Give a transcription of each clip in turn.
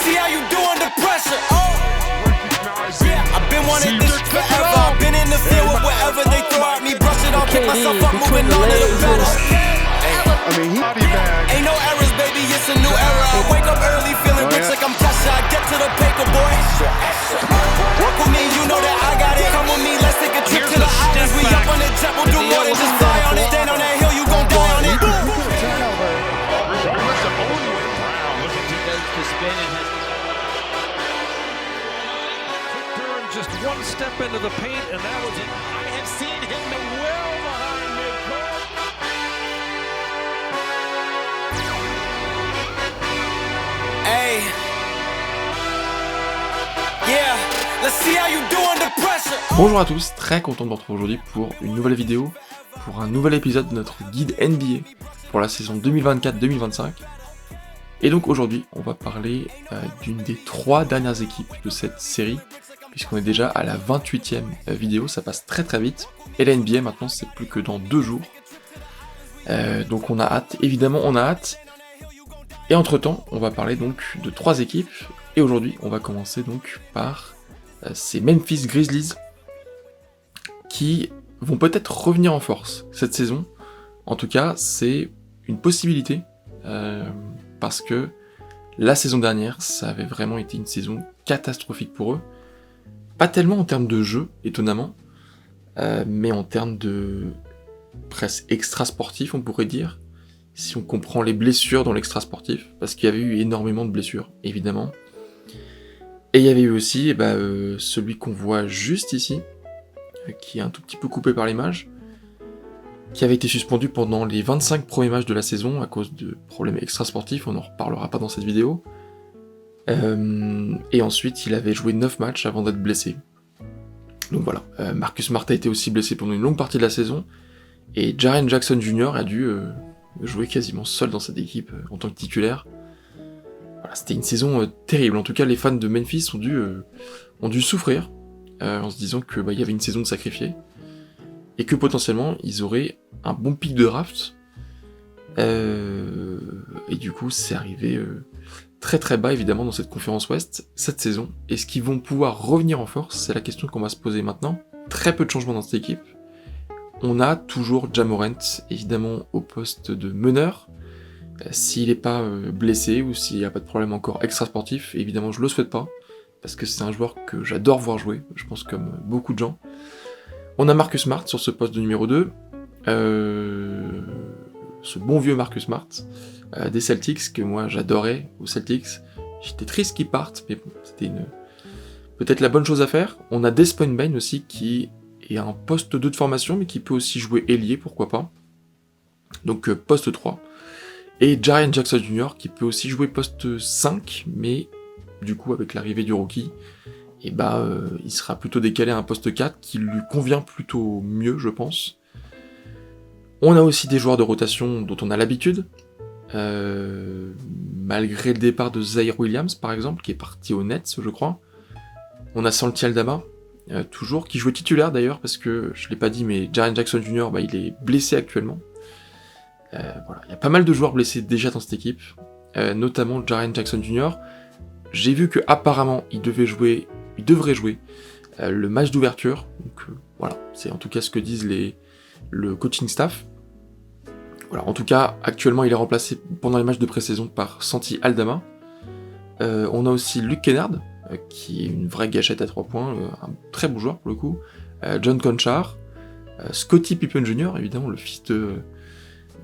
see how you do under pressure. Oh, yeah, I've been wanting this forever. I've been in the field with whatever they throw at me. Brush it off, pick myself up, moving on to the better. Ain't no errors, baby, it's a new era. I wake up early, feeling rich like I'm Kesha. I get to the paper, boy. Work with me, you know that I got it. Come with me, let's take a trip to the islands. We up on the jet, we'll do more than just fly on it. Stand on that hill, you gon' die on it. Just one step into the paint, and that was it. I have seen him the well behind midcourt. Hey, yeah, let's see how you do under pressure. Bonjour à tous, très content de vous retrouver aujourd'hui pour une nouvelle vidéo, pour un nouvel épisode de notre guide NBA pour la saison 2024-2025. Et donc aujourd'hui, on va parler d'une des 3 dernières équipes de cette série, puisqu'on est déjà à la 28e vidéo, ça passe très très vite. Et la NBA maintenant, c'est plus que dans 2 jours. Donc on a hâte, évidemment on a hâte. Et entre temps, on va parler donc de 3 équipes. Et aujourd'hui, on va commencer donc par ces Memphis Grizzlies, qui vont peut-être revenir en force cette saison. En tout cas, c'est une possibilité, parce que la saison dernière, ça avait vraiment été une saison catastrophique pour eux. Pas tellement en termes de jeu, étonnamment, mais en termes de presque extra-sportif, on pourrait dire, si on comprend les blessures dans l'extra-sportif, parce qu'il y avait eu énormément de blessures, évidemment. Et il y avait eu aussi celui qu'on voit juste ici, qui est un tout petit peu coupé par l'image, qui avait été suspendu pendant les 25 premiers matchs de la saison à cause de problèmes extra-sportifs, on n'en reparlera pas dans cette vidéo. Et ensuite, il avait joué 9 matchs avant d'être blessé. Donc voilà, Marcus Smart a été aussi blessé pendant une longue partie de la saison, et Jaren Jackson Jr. a dû jouer quasiment seul dans cette équipe en tant que titulaire. Voilà, c'était une saison terrible. En tout cas, les fans de Memphis ont dû souffrir en se disant que y avait une saison de sacrifiés et que potentiellement ils auraient un bon pic de draft. Et du coup, c'est arrivé très très bas évidemment dans cette conférence Ouest cette saison. Est-ce qu'ils vont pouvoir revenir en force? C'est la question qu'on va se poser maintenant. Très peu de changements dans cette équipe. On a toujours Ja Morant, évidemment au poste de meneur. S'il n'est pas blessé ou s'il n'y a pas de problème encore extra-sportif, évidemment je le souhaite pas, parce que c'est un joueur que j'adore voir jouer, je pense comme beaucoup de gens. On a Marcus Smart sur ce poste de numéro 2, ce bon vieux Marcus Smart, des Celtics, que moi j'adorais aux Celtics. J'étais triste qu'ils partent, mais bon, c'était peut-être la bonne chose à faire. On a Desmond Bane aussi, qui est un poste 2 de formation, mais qui peut aussi jouer ailier, pourquoi pas. Donc poste 3. Et Jaren Jackson Jr. qui peut aussi jouer poste 5, mais du coup avec l'arrivée du rookie, il sera plutôt décalé à un poste 4 qui lui convient plutôt mieux, je pense. On a aussi des joueurs de rotation dont on a l'habitude, malgré le départ de Zaire Williams par exemple, qui est parti aux Nets je crois. On a Santi Aldama, toujours, qui jouait titulaire d'ailleurs, parce que je l'ai pas dit, mais Jaren Jackson Jr. Il est blessé actuellement. Voilà. Il y a pas mal de joueurs blessés déjà dans cette équipe, notamment Jaren Jackson Jr. J'ai vu que apparemment il devrait jouer le match d'ouverture, donc voilà, c'est en tout cas ce que disent le coaching staff. Voilà, en tout cas, actuellement il est remplacé pendant les matchs de pré-saison par Santi Aldama. On a aussi Luke Kennard, qui est une vraie gâchette à 3 points, un très beau joueur pour le coup. John Conchar, Scottie Pippen Jr., évidemment le fils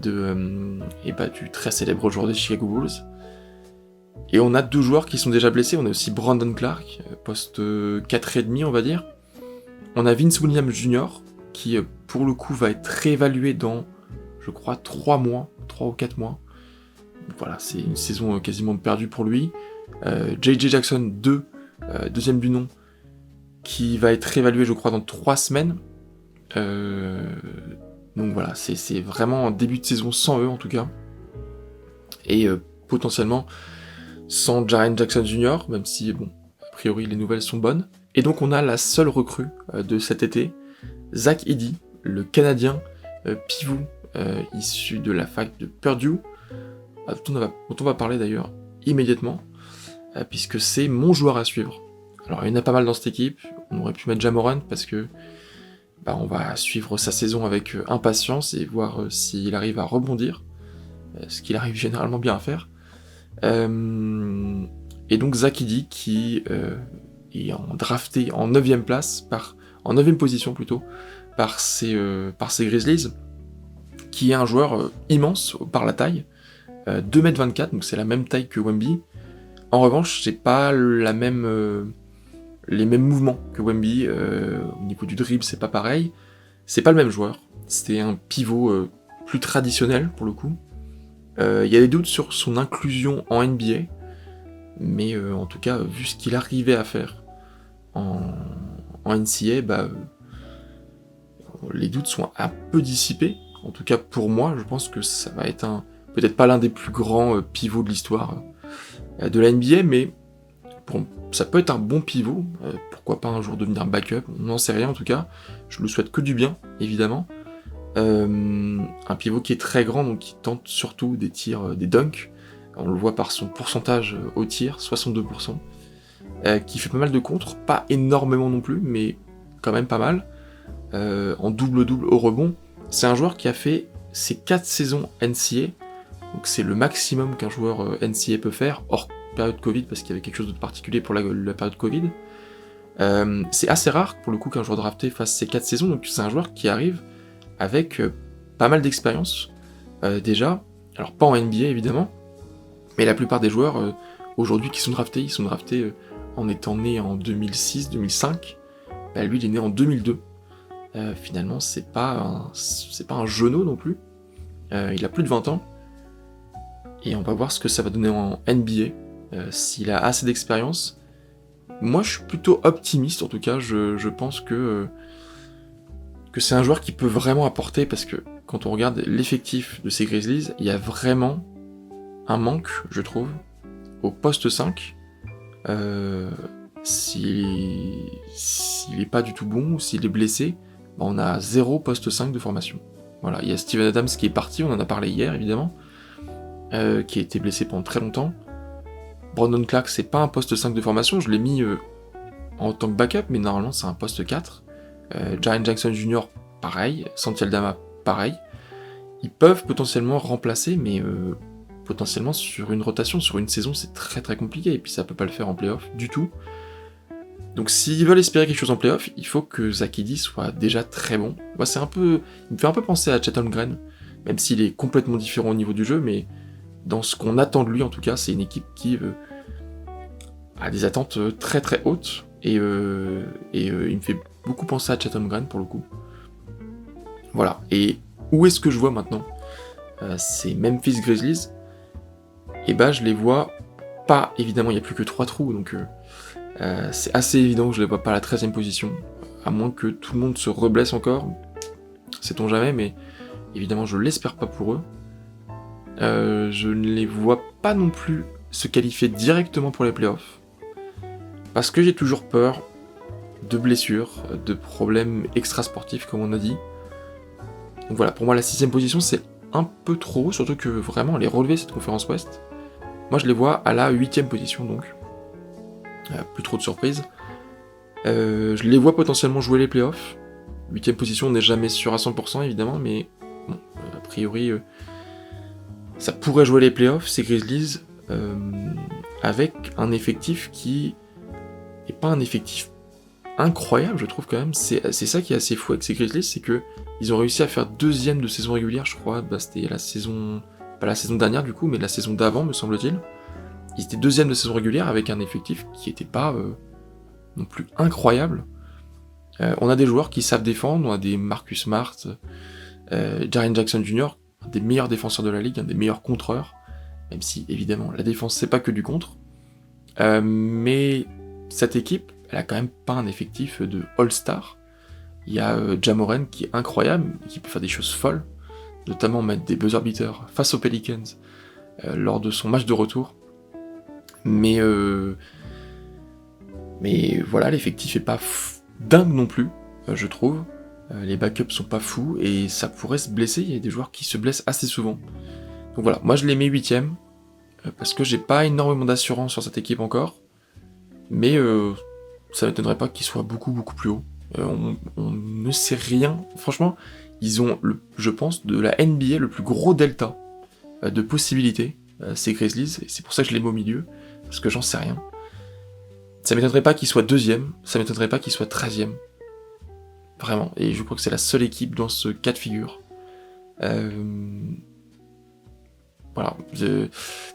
du très célèbre joueur des Chicago Bulls. Et on a 2 joueurs qui sont déjà blessés. On a aussi Brandon Clark, poste 4,5 on va dire. On a Vince Williams Jr. qui pour le coup va être réévalué dans, je crois, 3 ou 4 mois. Voilà, c'est une saison quasiment perdue pour lui. JJ Jackson 2, deuxième du nom, qui va être réévalué je crois dans 3 semaines. Donc voilà, c'est vraiment un début de saison sans eux en tout cas. Et potentiellement sans Jaren Jackson Jr., même si bon, a priori les nouvelles sont bonnes. Et donc on a la seule recrue de cet été, Zach Edey, le Canadien pivot issu de la fac de Purdue, dont on va parler d'ailleurs immédiatement. puisque c'est mon joueur à suivre. Alors il y en a pas mal dans cette équipe, on aurait pu mettre Ja Morant parce que on va suivre sa saison avec impatience et voir s'il arrive à rebondir, ce qu'il arrive généralement bien à faire. Et donc Zach Edey qui est drafté en 9ème place, en 9ème position plutôt, par ces Grizzlies, qui est un joueur immense par la taille, 2m24, donc c'est la même taille que Wemby. En revanche, c'est pas les mêmes mouvements que Wemby, au niveau du dribble c'est pas pareil, c'est pas le même joueur, c'était un pivot plus traditionnel pour le coup. Il y a des doutes sur son inclusion en NBA, mais en tout cas, vu ce qu'il arrivait à faire en NCAA, les doutes sont un peu dissipés. En tout cas pour moi, je pense que ça va être peut-être pas l'un des plus grands pivots de l'histoire de la NBA, mais ça peut être un bon pivot, pourquoi pas un jour devenir un backup, on n'en sait rien en tout cas, je le souhaite que du bien, évidemment. Un pivot qui est très grand, donc qui tente surtout des tirs, des dunks, on le voit par son pourcentage au tir, 62%, qui fait pas mal de contres, pas énormément non plus, mais quand même pas mal, en double-double au rebond. C'est un joueur qui a fait ses 4 saisons NCAA, donc c'est le maximum qu'un joueur NCAA peut faire, hors période Covid, parce qu'il y avait quelque chose de particulier pour la période Covid. C'est assez rare, pour le coup, qu'un joueur drafté fasse ses 4 saisons, donc c'est un joueur qui arrive avec pas mal d'expérience, déjà, alors pas en NBA évidemment, mais la plupart des joueurs aujourd'hui qui sont draftés, ils sont draftés en étant nés en 2006, 2005, lui il est né en 2002. Finalement c'est pas un genou non plus, il a plus de 20 ans, et on va voir ce que ça va donner en NBA, s'il a assez d'expérience. Moi je suis plutôt optimiste, en tout cas je pense que c'est un joueur qui peut vraiment apporter, parce que quand on regarde l'effectif de ces Grizzlies, il y a vraiment un manque, je trouve, au poste 5. S'il est pas du tout bon, ou s'il est blessé, on a 0 poste 5 de formation. Voilà, il y a Steven Adams qui est parti, on en a parlé hier évidemment, qui a été blessé pendant très longtemps. Brandon Clark, c'est pas un poste 5 de formation, je l'ai mis en tant que backup, mais normalement c'est un poste 4. Jaren Jackson Jr. pareil, Santi Aldama pareil. Ils peuvent potentiellement remplacer, mais potentiellement sur une rotation, sur une saison, c'est très très compliqué, et puis ça peut pas le faire en playoff du tout. Donc s'ils veulent espérer quelque chose en playoff, il faut que Zach Edey soit déjà très bon. Moi il me fait un peu penser à Chet Holmgren, même s'il est complètement différent au niveau du jeu, mais dans ce qu'on attend de lui en tout cas, c'est une équipe qui a des attentes très très hautes, et il me fait beaucoup penser à Chet Holmgren pour le coup. Voilà, et où est-ce que je vois maintenant ces Memphis Grizzlies? Et je les vois pas, évidemment il n'y a plus que 3 trous, donc c'est assez évident que je les vois pas à la 13ème position, à moins que tout le monde se reblesse encore, sait-on jamais, mais évidemment je l'espère pas pour eux. Je ne les vois pas non plus se qualifier directement pour les playoffs, parce que j'ai toujours peur de blessures, de problèmes extrasportifs comme on a dit. Donc voilà, pour moi la 6ème position c'est un peu trop, surtout que vraiment les relever cette conférence Ouest, moi je les vois à la 8ème position, donc plus trop de surprises. Je les vois potentiellement jouer les playoffs. 8ème position, on n'est jamais sûr à 100% évidemment, mais bon, a priori ça pourrait jouer les playoffs, ces Grizzlies, avec un effectif qui n'est pas un effectif incroyable, je trouve quand même. C'est ça qui est assez fou avec ces Grizzlies, c'est que ils ont réussi à faire 2ème de saison régulière, je crois. C'était la saison, pas la saison dernière du coup, mais la saison d'avant, me semble-t-il. Ils étaient 2ème de saison régulière avec un effectif qui n'était pas non plus incroyable. On a des joueurs qui savent défendre, on a des Marcus Smart, Jaren Jackson Jr., un des meilleurs défenseurs de la ligue, un des meilleurs contreurs, même si évidemment la défense c'est pas que du contre. Mais cette équipe, elle a quand même pas un effectif de All-Star. Il y a Ja Morant qui est incroyable, qui peut faire des choses folles, notamment mettre des buzzer beaters face aux Pelicans lors de son match de retour. Mais voilà, l'effectif est pas dingue non plus, je trouve. Les backups sont pas fous, et ça pourrait se blesser, il y a des joueurs qui se blessent assez souvent. Donc voilà, moi je les mets 8ème, parce que j'ai pas énormément d'assurance sur cette équipe encore, mais ça m'étonnerait pas qu'ils soient beaucoup plus haut. On ne sait rien. Franchement, ils ont, je pense, de la NBA le plus gros delta de possibilités. C'est Grizzlies, et c'est pour ça que je les mets au milieu, parce que j'en sais rien. Ça m'étonnerait pas qu'ils soient 2e, ça m'étonnerait pas qu'ils soient 13e. Vraiment, et je crois que c'est la seule équipe dans ce cas de figure. Voilà.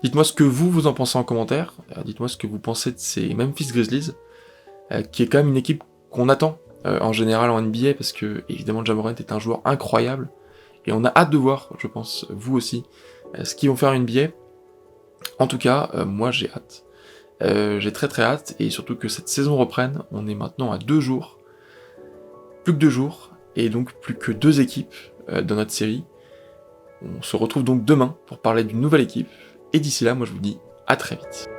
Dites-moi ce que vous en pensez en commentaire. Dites-moi ce que vous pensez de ces Memphis Grizzlies, qui est quand même une équipe qu'on attend en général en NBA, parce que évidemment Ja Morant est un joueur incroyable, et on a hâte de voir, je pense, vous aussi, ce qu'ils vont faire en NBA. En tout cas, moi j'ai hâte. J'ai très hâte, et surtout que cette saison reprenne. On est maintenant à 2 jours. Plus que 2 jours, et donc plus que 2 équipes dans notre série. On se retrouve donc demain pour parler d'une nouvelle équipe, et d'ici là, moi je vous dis à très vite.